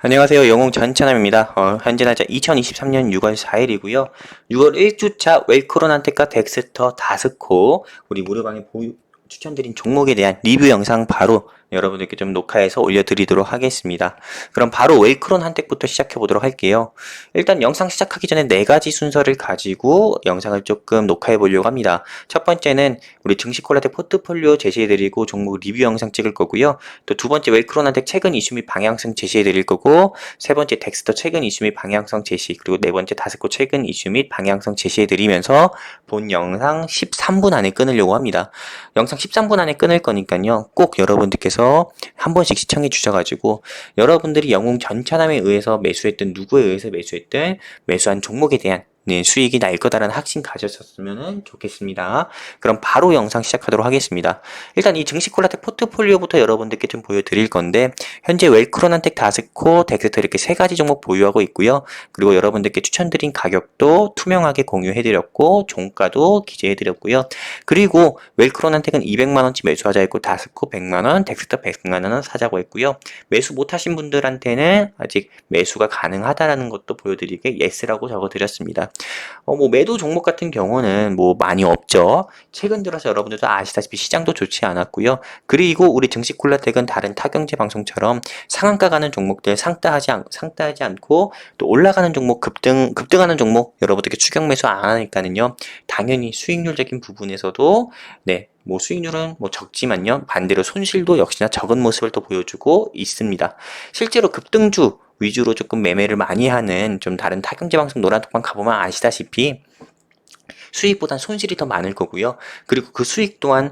안녕하세요. 영웅 전찬남입니다. 현재 날짜 2023년 6월 4일이고요. 6월 1주차 웰크론한테카 덱스터 다스코 우리 무료방에 추천드린 종목에 대한 리뷰 영상 바로 여러분들께 좀 녹화해서 올려드리도록 하겠습니다. 그럼 바로 웰크론 한택부터 시작해 보도록 할게요. 일단 영상 시작하기 전에 4가지 순서를 가지고 영상을 조금 녹화해 보려고 합니다. 첫 번째는 우리 증시 콜라텍 포트폴리오 제시해드리고 종목 리뷰 영상 찍을 거고요. 또 두 번째 웰크론 한택 최근 이슈 및 방향성 제시해드릴 거고, 세 번째 덱스터 최근 이슈 및 방향성 제시, 그리고 네 번째 다스코 최근 이슈 및 방향성 제시해드리면서 본 영상 13분 안에 끊으려고 합니다. 영상 13분 안에 끊을 거니까요. 꼭 여러분들께서 한 번씩 시청해 주셔가지고 여러분들이 영웅 전차남에 의해서 매수했던, 누구에 의해서 매수했던, 매수한 종목에 대한 수익이 날 거다라는 확신 가졌었으면 좋겠습니다. 그럼 바로 영상 시작하도록 하겠습니다. 일단 이 증시 콜라텍 포트폴리오부터 여러분들께 좀 보여드릴 건데, 현재 웰크론한텍, 다스코, 덱스터 이렇게 3가지 종목 보유하고 있고요. 그리고 여러분들께 추천드린 가격도 투명하게 공유해드렸고, 종가도 기재해드렸고요. 그리고 웰크론한텍은 200만원치 매수하자 했고, 다스코 100만원, 덱스터 100만원 사자고 했고요. 매수 못하신 분들한테는 아직 매수가 가능하다라는 것도 보여드리게 예스라고 적어드렸습니다. 뭐 매도 종목 같은 경우는 뭐 많이 없죠. 최근 들어서 여러분들도 아시다시피 시장도 좋지 않았고요. 그리고 우리 증시 콜라텍은 다른 타경제 방송처럼 상한가 가는 종목들 상따하지 않고, 또 올라가는 종목 급등하는 종목 여러분들께 추격 매수 안 하니까는요. 당연히 수익률적인 부분에서도 뭐 수익률은 뭐 적지만요. 반대로 손실도 역시나 적은 모습을 또 보여주고 있습니다. 실제로 급등주 위주로 조금 매매를 많이 하는 좀 다른 타경제 방송 노란톡방 가보면 아시다시피 수익보단 손실이 더 많을 거고요. 그리고 그 수익 또한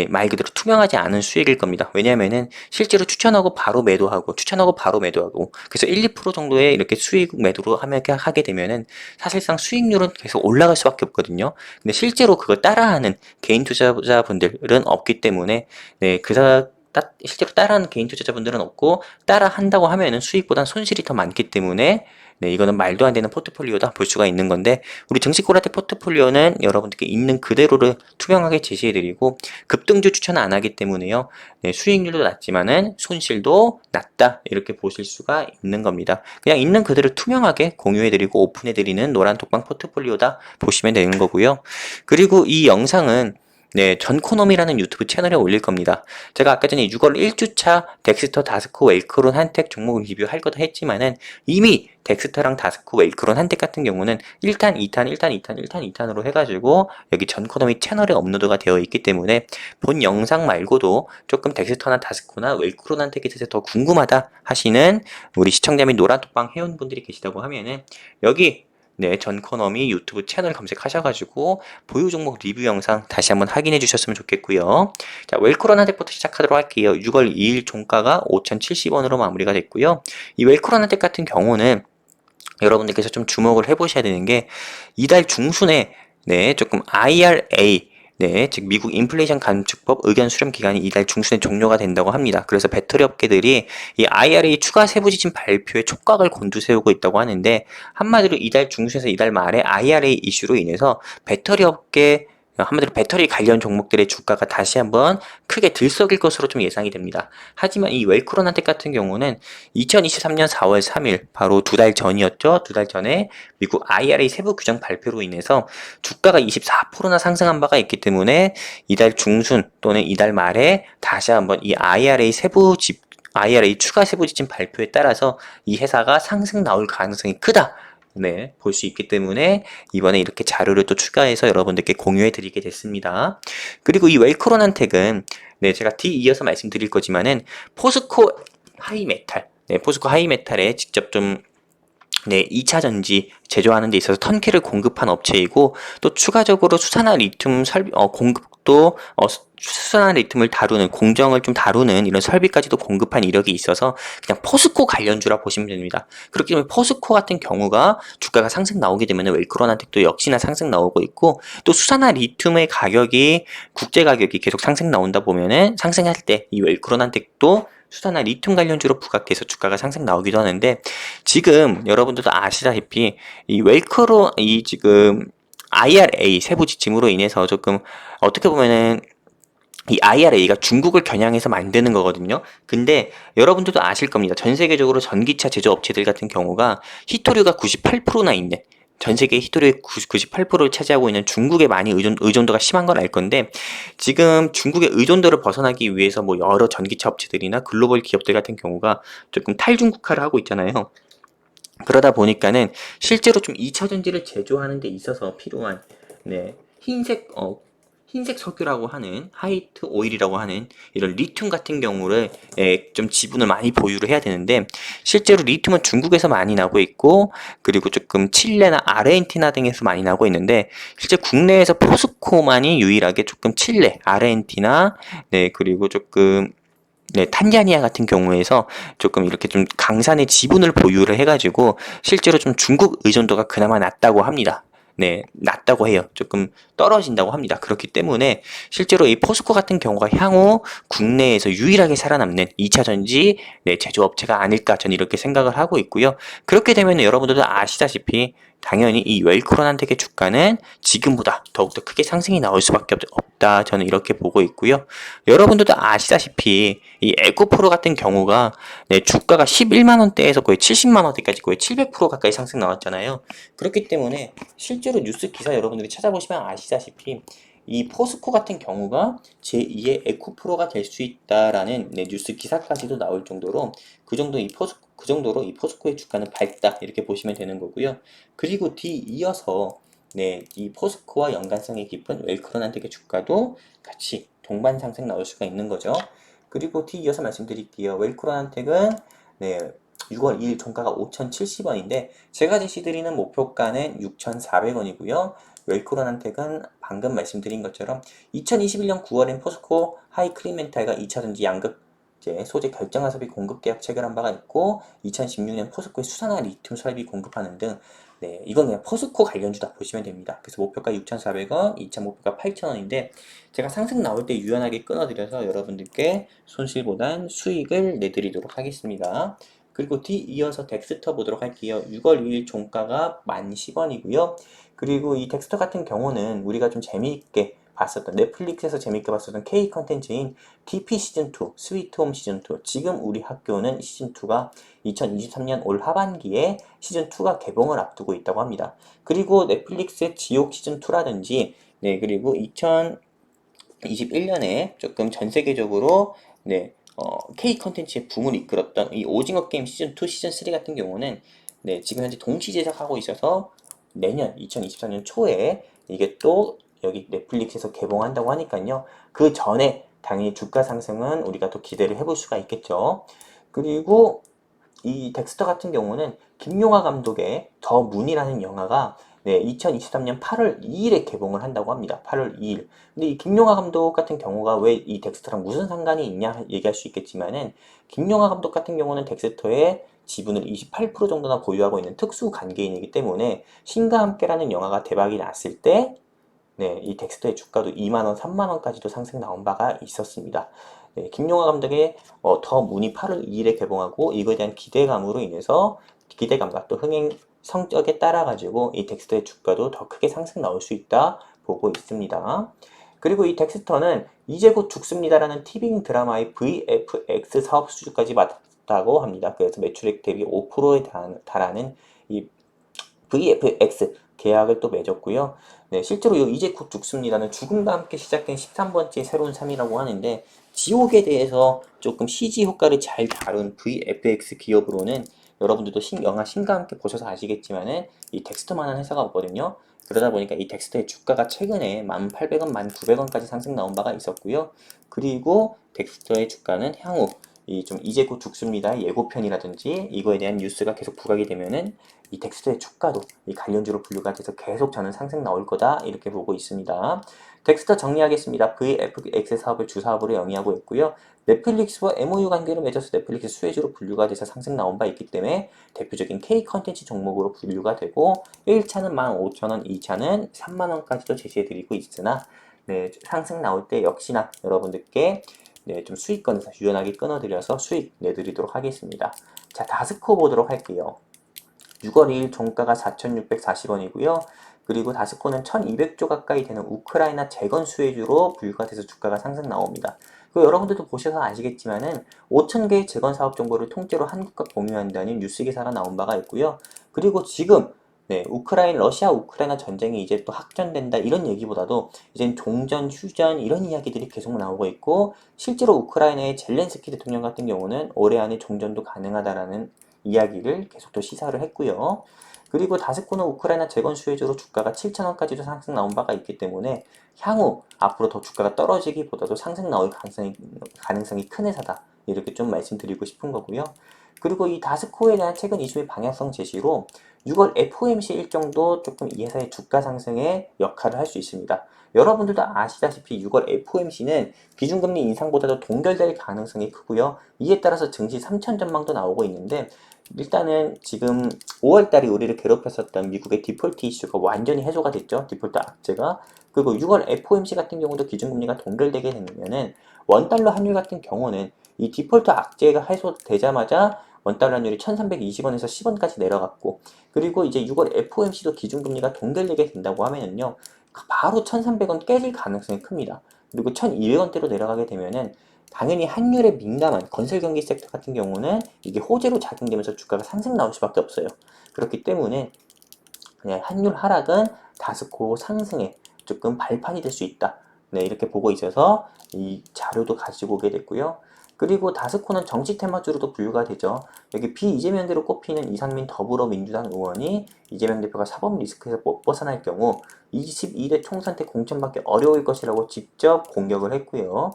말 그대로 투명하지 않은 수익일 겁니다. 왜냐면은 실제로 추천하고 바로 매도하고 추천하고 바로 매도하고, 그래서 1, 2% 정도의 이렇게 수익 매도로 하게 되면은 사실상 수익률은 계속 올라갈 수밖에 없거든요. 근데 실제로 그걸 따라하는 개인 투자자분들은 없기 때문에 실제로 따라하는 개인 투자자분들은 없고, 따라 한다고 하면은 수익보단 손실이 더 많기 때문에 이거는 말도 안 되는 포트폴리오다 볼 수가 있는 건데, 우리 증시 콜라텍 포트폴리오는 여러분들께 있는 그대로를 투명하게 제시해드리고, 급등주 추천 안 하기 때문에요. 수익률도 낮지만은 손실도 낮다, 이렇게 보실 수가 있는 겁니다. 그냥 있는 그대로 투명하게 공유해드리고 오픈해드리는 노란톡방 포트폴리오다 보시면 되는 거고요. 그리고 이 영상은 전코노미라는 유튜브 채널에 올릴 겁니다. 제가 아까 전에 6월 1주차 덱스터, 다스코, 웰크론, 한택 종목을 리뷰할 거다 했지만은, 이미 덱스터랑 다스코, 웰크론, 한택 같은 경우는 1탄, 2탄, 1탄, 2탄, 1탄, 2탄으로 해가지고 여기 전코노미 채널에 업로드가 되어 있기 때문에, 본 영상 말고도 조금 덱스터나 다스코나 웰크론, 한택에 대해서 더 궁금하다 하시는 우리 시청자 및 노란톡방 회원분들이 계시다고 하면은, 여기 전코노미 유튜브 채널 검색하셔가지고 보유 종목 리뷰 영상 다시 한번 확인해 주셨으면 좋겠고요. 자, 웰크론 한택부터 시작하도록 할게요. 6월 2일 종가가 5,070원으로 마무리가 됐고요. 이 웰크론 한택 같은 경우는 여러분들께서 좀 주목을 해보셔야 되는 게, 이달 중순에 조금 IRA, 즉 미국 인플레이션 감축법 의견 수렴 기간이 이달 중순에 종료가 된다고 합니다. 그래서 배터리 업계들이 이 IRA 추가 세부 지침 발표에 촉각을 곤두세우고 있다고 하는데, 한마디로 이달 중순에서 이달 말에 IRA 이슈로 인해서 배터리 업계, 한마디로 배터리 관련 종목들의 주가가 다시 한번 크게 들썩일 것으로 좀 예상이 됩니다. 하지만 이 웰크론 한택 같은 경우는 2023년 4월 3일, 바로 2달 전이었죠. 2달 전에 미국 IRA 세부 규정 발표로 인해서 주가가 24%나 상승한 바가 있기 때문에, 이달 중순 또는 이달 말에 다시 한번 이 IRA 추가 세부 지침 발표에 따라서 이 회사가 상승 나올 가능성이 크다, 볼 수 있기 때문에 이번에 이렇게 자료를 또 추가해서 여러분들께 공유해 드리게 됐습니다. 그리고 이 웰크론 한택은 제가 뒤 이어서 말씀드릴 거지만은 포스코 하이메탈, 포스코 하이메탈에 직접 좀 2차 전지 제조하는 데 있어서 턴키를 공급한 업체이고, 또 추가적으로 수산화 리튬 공급도 수산화 리튬을 다루는, 공정을 좀 다루는 이런 설비까지도 공급한 이력이 있어서 그냥 포스코 관련주라 보시면 됩니다. 그렇기 때문에 포스코 같은 경우가 주가가 상승 나오게 되면 웰크론 한택도 역시나 상승 나오고 있고, 또 수산화 리튬의 가격이, 국제 가격이 계속 상승 나온다 보면은 상승할 때 이 웰크론 한택도 수산화 리튬 관련주로 부각돼서 주가가 상승 나오기도 하는데, 지금 여러분들도 아시다시피 이 지금 IRA 세부 지침으로 인해서 조금 어떻게 보면은 이 IRA가 중국을 겨냥해서 만드는 거거든요. 근데 여러분들도 아실 겁니다. 전 세계적으로 전기차 제조업체들 같은 경우가 히토류가 98%나 있는, 전 세계 히토류의 98%를 차지하고 있는 중국에 많이 의존도가 심한 건 알 건데, 지금 중국의 의존도를 벗어나기 위해서 뭐 여러 전기차 업체들이나 글로벌 기업들 같은 경우가 조금 탈중국화를 하고 있잖아요. 그러다 보니까는 실제로 좀 2차 전지를 제조하는 데 있어서 필요한, 네, 흰색 석유라고 하는 화이트 오일이라고 하는 이런 리튬 같은 경우를 좀 지분을 많이 보유를 해야 되는데, 실제로 리튬은 중국에서 많이 나고 있고, 그리고 조금 칠레나 아르헨티나 등에서 많이 나고 있는데, 실제 국내에서 포스코만이 유일하게 조금 칠레, 아르헨티나, 네, 그리고 조금, 네, 탄자니아 같은 경우에서 조금 이렇게 좀 강산의 지분을 보유를 해가지고 실제로 좀 중국 의존도가 그나마 낮다고 합니다. 네, 낮다고 해요. 조금 떨어진다고 합니다. 그렇기 때문에 실제로 이 포스코 같은 경우가 향후 국내에서 유일하게 살아남는 2차 전지, 네, 제조업체가 아닐까 저는 이렇게 생각을 하고 있고요. 그렇게 되면 여러분들도 아시다시피 당연히 이 웰크론한텍의 주가는 지금보다 더욱더 크게 상승이 나올 수밖에 없다. 저는 이렇게 보고 있고요. 여러분들도 아시다시피 이 에코프로 같은 경우가, 네, 주가가 11만 원대에서 거의 70만 원대까지 거의 700% 가까이 상승 나왔잖아요. 그렇기 때문에 실제로 뉴스 기사 여러분들이 찾아보시면 아시다시피 이 포스코 같은 경우가 제2의 에코프로가 될 수 있다라는, 네, 뉴스 기사까지도 나올 정도로 그 정도로 이 포스코의 주가는 밝다 이렇게 보시면 되는 거고요. 그리고 뒤이어서, 네, 이 포스코와 연관성이 깊은 웰크론한텍의 주가도 같이 동반 상승 나올 수가 있는 거죠. 그리고 뒤이어서 말씀드릴게요. 웰크론한텍은, 네, 6월 2일 종가가 5,070원인데 제가 제시드리는 목표가는 6,400원이고요. 웰크론한텍은 방금 말씀드린 것처럼 2021년 9월엔 포스코 하이클리멘탈과 2차전지 양극 소재 결정화 설비 공급 계약 체결한 바가 있고, 2016년 포스코의 수산화 리튬 설비 공급하는 등, 네, 이건 그냥 포스코 관련주다 보시면 됩니다. 그래서 목표가 6,400원, 2차 목표가 8,000원인데 제가 상승 나올 때 유연하게 끊어드려서 여러분들께 손실보단 수익을 내드리도록 하겠습니다. 그리고 뒤이어서 덱스터 보도록 할게요. 6월 2일 종가가 10,010원이고요. 그리고 이 덱스터 같은 경우는 우리가 좀 재미있게 봤었던, 넷플릭스에서 재밌게 봤었던 K 컨텐츠인 TP 시즌2, 스위트홈 시즌2, 지금 우리 학교는 시즌2가 2023년 올 하반기에 시즌2가 개봉을 앞두고 있다고 합니다. 그리고 넷플릭스의 지옥 시즌2라든지, 네, 그리고 2021년에 조금 전 세계적으로, 네, K 컨텐츠의 붐을 이끌었던 이 오징어 게임 시즌2, 시즌3 같은 경우는, 네, 지금 현재 동시 제작하고 있어서 내년 2024년 초에 이게 또 여기 넷플릭스에서 개봉한다고 하니까요. 그 전에 당연히 주가 상승은 우리가 또 기대를 해볼 수가 있겠죠. 그리고 이 덱스터 같은 경우는 김용하 감독의 더 문이라는 영화가, 네, 2023년 8월 2일에 개봉을 한다고 합니다. 8월 2일. 근데 이 김용하 감독 같은 경우가 왜 이 덱스터랑 무슨 상관이 있냐 얘기할 수 있겠지만은, 김용하 감독 같은 경우는 덱스터의 지분을 28% 정도나 보유하고 있는 특수 관계인이기 때문에 신과 함께라는 영화가 대박이 났을 때, 네, 이 덱스터의 주가도 2만원, 3만원까지도 상승 나온 바가 있었습니다. 네, 김용하 감독의 더 문이 8월 2일에 개봉하고 이거에 대한 기대감으로 인해서 기대감과 또 흥행 성적에 따라 가지고 이 덱스터의 주가도 더 크게 상승 나올 수 있다 보고 있습니다. 그리고 이 덱스터는 이제 곧 죽습니다라는 티빙 드라마의 VFX 사업 수주까지 맡았다고 합니다. 그래서 매출액 대비 5%에 달하는 이 VFX 계약을 또 맺었고요. 네, 실제로 이 이제 곧 죽습니다는 죽음과 함께 시작된 13번째 새로운 삶이라고 하는데, 지옥에 대해서 조금 CG 효과를 잘 다룬 VFX 기업으로는 여러분들도 영화 신과 함께 보셔서 아시겠지만은 이 덱스터만한 회사가 없거든요. 그러다 보니까 이 덱스터의 주가가 최근에 1,800원, 1,900원까지 상승 나온 바가 있었고요. 그리고 덱스터의 주가는 향후 이 좀 이제 곧 죽습니다 예고편이라든지 이거에 대한 뉴스가 계속 부각이 되면은 이 덱스터의 주가도 이 관련주로 분류가 돼서 계속 저는 상승 나올 거다 이렇게 보고 있습니다. 덱스터 정리하겠습니다. VFX 사업을 주사업으로 영위하고 있고요. 넷플릭스와 MOU 관계를 맺어서 넷플릭스 수혜주로 분류가 돼서 상승 나온 바 있기 때문에 대표적인 K 컨텐츠 종목으로 분류가 되고, 1차는 15,000원, 2차는 3만원까지도 제시해드리고 있으나, 네, 상승 나올 때 역시나 여러분들께, 네, 좀 수익권에서 유연하게 끊어드려서 수익 내드리도록 하겠습니다. 자, 다스코 보도록 할게요. 6월 2일 종가가 4,640원이고요. 그리고 다스코는 1200조 가까이 되는 우크라이나 재건 수혜주로 분류가 돼서 주가가 상승 나옵니다. 그 여러분들도 보셔서 아시겠지만은 5,000개의 재건 사업 정보를 통째로 한국과 공유한다는 뉴스 기사가 나온 바가 있고요. 그리고 지금 러시아 우크라이나 전쟁이 이제 또 확전된다 이런 얘기보다도 이젠 종전, 휴전 이런 이야기들이 계속 나오고 있고 실제로 우크라이나의 젤렌스키 대통령 같은 경우는 올해 안에 종전도 가능하다라는 이야기를 계속 또 시사를 했고요. 그리고 다스코는 우크라이나 재건 수혜주로 주가가 7,000원까지도 상승 나온 바가 있기 때문에 향후 앞으로 더 주가가 떨어지기보다도 상승 나올 가능성이 큰 회사다. 이렇게 좀 말씀드리고 싶은 거고요. 그리고 이 다스코에 대한 최근 이슈의 방향성 제시로 6월 FOMC 일정도 조금 이 회사의 주가 상승에 역할을 할 수 있습니다. 여러분들도 아시다시피 6월 FOMC는 기준금리 인상보다도 동결될 가능성이 크고요. 이에 따라서 증시 3천 전망도 나오고 있는데 일단은 지금 5월달에 우리를 괴롭혔었던 미국의 디폴트 이슈가 완전히 해소가 됐죠. 디폴트 악재가. 그리고 6월 FOMC 같은 경우도 기준금리가 동결되게 되면은 원달러 환율 같은 경우는 이 디폴트 악재가 해소되자마자 원달러 환율이 1320원에서 10원까지 내려갔고 그리고 이제 6월 FOMC도 기준금리가 동결되게 된다고 하면은요 바로 1300원 깨질 가능성이 큽니다. 그리고 1200원대로 내려가게 되면은 당연히 환율에 민감한 건설 경기 섹터 같은 경우는 이게 호재로 작용되면서 주가가 상승 나올 수밖에 없어요. 그렇기 때문에 그냥 환율 하락은 다스코 상승에 조금 발판이 될 수 있다. 이렇게 보고 있어서 이 자료도 가지고 오게 됐고요. 그리고 다스코는 정치 테마주로도 분류가 되죠. 여기 비이재명대로 꼽히는 이상민 더불어민주당 의원이 이재명 대표가 사법 리스크에서 못 벗어날 경우 22대 총선 때 공천받기 어려울 것이라고 직접 공격을 했고요.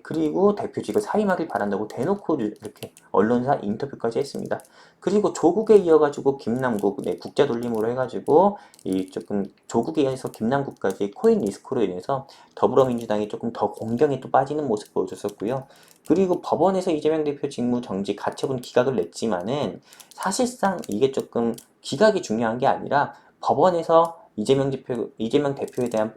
그리고 대표직을 사임하길 바란다고 대놓고 이렇게 언론사 인터뷰까지 했습니다. 그리고 조국에 이어가지고 김남국, 국자 돌림으로 해가지고 이 조금 조국에 의해서 김남국까지 코인 리스크로 인해서 더불어민주당이 조금 더 공경에 또 빠지는 모습 보여줬었고요. 그리고 법원에서 이재명 대표 직무 정지 가처분 기각을 냈지만은 사실상 이게 조금 기각이 중요한 게 아니라 법원에서 이재명 대표에 대한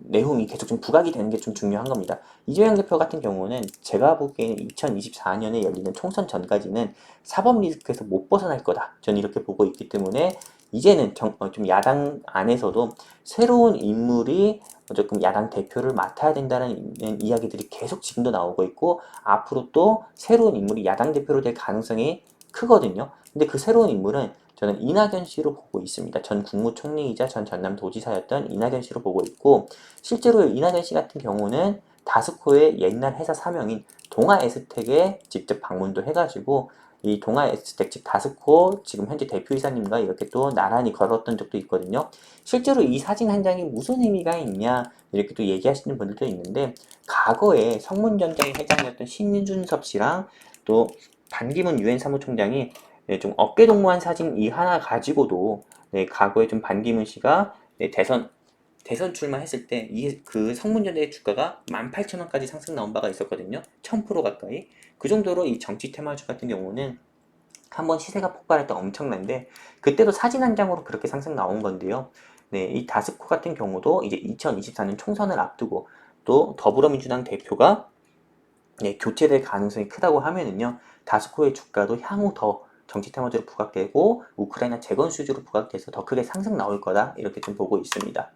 내용이 계속 좀 부각이 되는 게 좀 중요한 겁니다. 이재명 대표 같은 경우는 제가 보기에는 2024년에 열리는 총선 전까지는 사법 리스크에서 못 벗어날 거다. 저는 이렇게 보고 있기 때문에 이제는 좀 야당 안에서도 새로운 인물이 조금 야당 대표를 맡아야 된다는 이야기들이 계속 지금도 나오고 있고 앞으로 또 새로운 인물이 야당 대표로 될 가능성이 크거든요. 근데 그 새로운 인물은 저는 이낙연 씨로 보고 있습니다. 전 국무총리이자 전 전남도지사였던 이낙연 씨로 보고 있고 실제로 이낙연 씨 같은 경우는 다스코의 옛날 회사 사명인 동아에스텍에 직접 방문도 해가지고 이 동아에스텍 즉 다스코 지금 현재 대표이사님과 이렇게 또 나란히 걸었던 적도 있거든요. 실제로 이 사진 한 장이 무슨 의미가 있냐 이렇게 또 얘기하시는 분들도 있는데 과거에 성문전자의 회장이었던 신준섭 씨랑 또 반기문 유엔 사무총장이 좀 어깨동무한 사진 이 하나 가지고도 과거에 좀 반기문 씨가 대선 출마했을 때 그 성문전자의 주가가 18,000원까지 상승 나온 바가 있었거든요. 1000% 가까이. 그 정도로 이 정치 테마주 같은 경우는 한번 시세가 폭발할 때 엄청난데 그때도 사진 한 장으로 그렇게 상승 나온 건데요. 이 다스코 같은 경우도 이제 2024년 총선을 앞두고 또 더불어민주당 대표가 교체될 가능성이 크다고 하면은요. 다스코의 주가도 향후 더 정치 테마주로 부각되고 우크라이나 재건 수주로 부각돼서 더 크게 상승 나올 거다 이렇게 좀 보고 있습니다.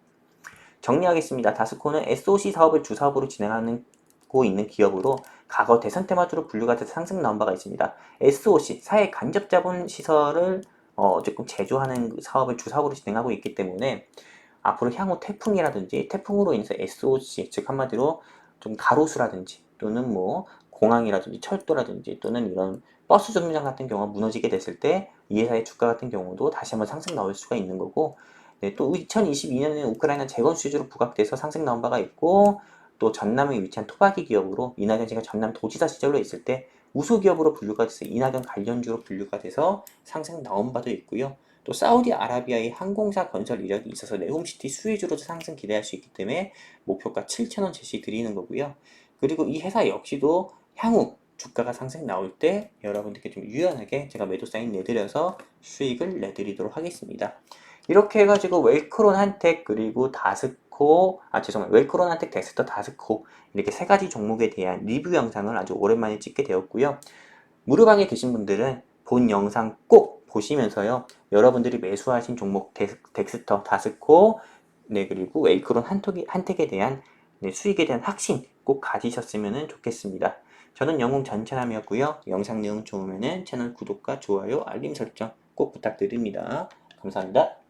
정리하겠습니다. 다스코는 SOC 사업을 주사업으로 진행하고 있는 기업으로 과거 대선 테마주로 분류가 돼서 상승 나온 바가 있습니다. SOC, 사회 간접 자본 시설을 조금 제조하는 사업을 주사업으로 진행하고 있기 때문에 앞으로 향후 태풍이라든지 태풍으로 인해서 SOC, 즉 한마디로 좀 가로수라든지 또는 뭐 공항이라든지 철도라든지 또는 이런 버스 정류장 같은 경우가 무너지게 됐을 때 이 회사의 주가 같은 경우도 다시 한번 상승 나올 수가 있는 거고 또 2022년에는 우크라이나 재건 수주로 부각돼서 상승 나온 바가 있고 또 전남에 위치한 토박이 기업으로 이낙연 씨가 전남 도지사 시절로 있을 때 우수 기업으로 분류가 돼서 이낙연 관련주로 분류가 돼서 상승 나온 바도 있고요. 또 사우디아라비아의 항공사 건설 이력이 있어서 네홈시티 수혜주로도 상승 기대할 수 있기 때문에 목표가 7,000원 제시 드리는 거고요. 그리고 이 회사 역시도 향후 주가가 상승 나올 때 여러분들께 좀 유연하게 제가 매도 사인 내드려서 수익을 내드리도록 하겠습니다. 이렇게 해가지고 웰크론 한텍 그리고 웰크론 한텍 덱스터 다스코 이렇게 세 가지 종목에 대한 리뷰 영상을 아주 오랜만에 찍게 되었고요. 무료방에 계신 분들은 본 영상 꼭 보시면서요. 여러분들이 매수하신 종목 덱스터, 다스코, 네, 그리고 웨이크론 한택에 대한 네, 수익에 대한 확신 꼭 가지셨으면 좋겠습니다. 저는 영웅 전차남이었고요. 영상 내용 좋으면 채널 구독과 좋아요, 알림 설정 꼭 부탁드립니다. 감사합니다.